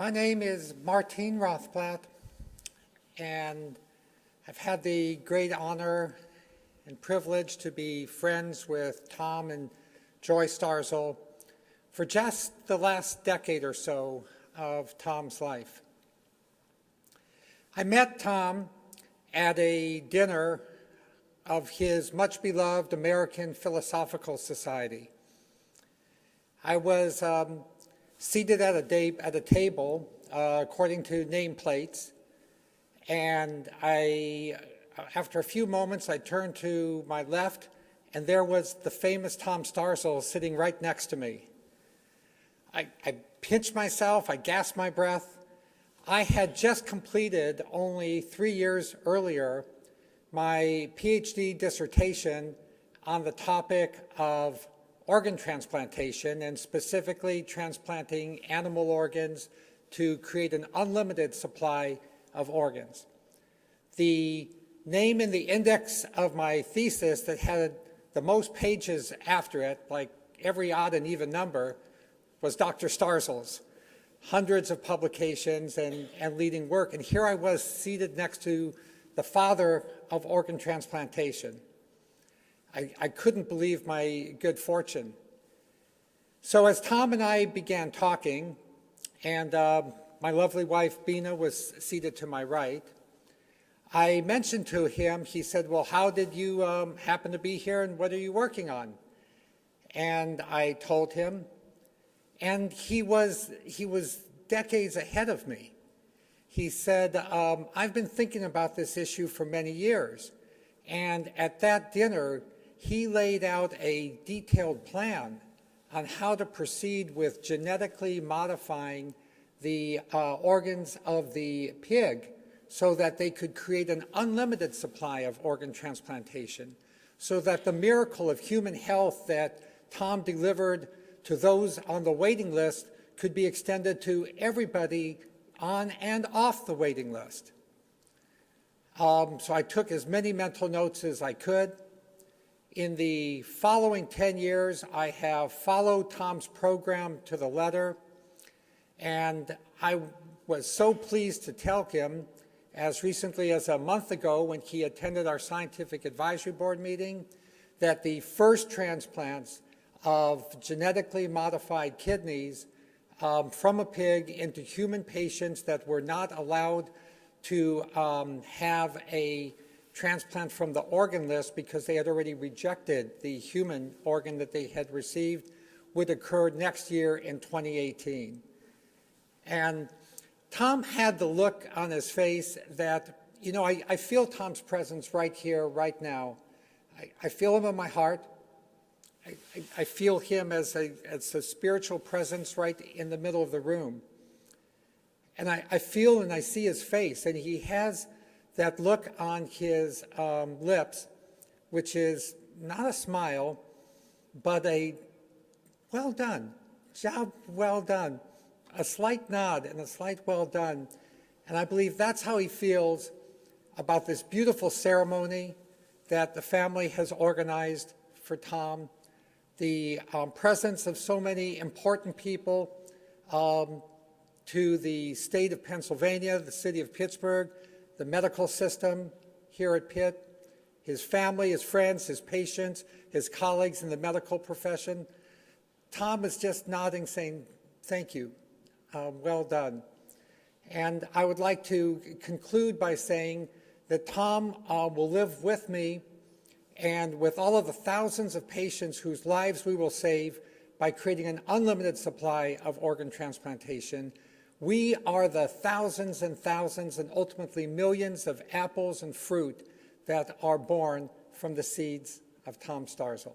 My name is Martine Rothblatt, and I've had the great honor and privilege to be friends with Tom and Joy Starzl for just the last decade or so of Tom's life. I met Tom at a dinner of his much-beloved American Philosophical Society. I was seated at a table according to nameplates, and after a few moments, I turned to my left, and there was the famous Tom Starzl sitting right next to me. I pinched myself, I gasped my breath. I had just completed, only 3 years earlier, my PhD dissertation on the topic of organ transplantation, and specifically transplanting animal organs to create an unlimited supply of organs. The name in the index of my thesis that had the most pages after it, like every odd and even number, was Dr. Starzl's. Hundreds of publications and leading work. And here I was seated next to the father of organ transplantation. I couldn't believe my good fortune. So as Tom and I began talking, and my lovely wife Bina was seated to my right, I mentioned to him, he said, well, how did you happen to be here and what are you working on? And I told him, and he was decades ahead of me. He said, I've been thinking about this issue for many years. And at that dinner, he laid out a detailed plan on how to proceed with genetically modifying the organs of the pig so that they could create an unlimited supply of organ transplantation, so that the miracle of human health that Tom delivered to those on the waiting list could be extended to everybody on and off the waiting list. So I took as many mental notes as I could. In the following 10 years, I have followed Tom's program to the letter, and I was so pleased to tell him, as recently as a month ago when he attended our scientific advisory board meeting, that the first transplants of genetically modified kidneys from a pig into human patients that were not allowed to have a transplant from the organ list because they had already rejected the human organ that they had received would occur next year in 2018. And Tom had the look on his face that, you know, I feel Tom's presence right here, right now. I feel him in my heart. I feel him as a spiritual presence right in the middle of the room. And I feel and I see his face, and he has that look on his lips, which is not a smile, but a well done, job well done, a slight nod and a slight well done. And I believe that's how he feels about this beautiful ceremony that the family has organized for Tom. The presence of so many important people to the state of Pennsylvania, the city of Pittsburgh, the medical system here at Pitt, his family, his friends, his patients, his colleagues in the medical profession. Tom is just nodding, saying, thank you, well done. And I would like to conclude by saying that Tom will live with me and with all of the thousands of patients whose lives we will save by creating an unlimited supply of organ transplantation. We are the thousands and thousands and ultimately millions of apples and fruit that are born from the seeds of Tom Starzl.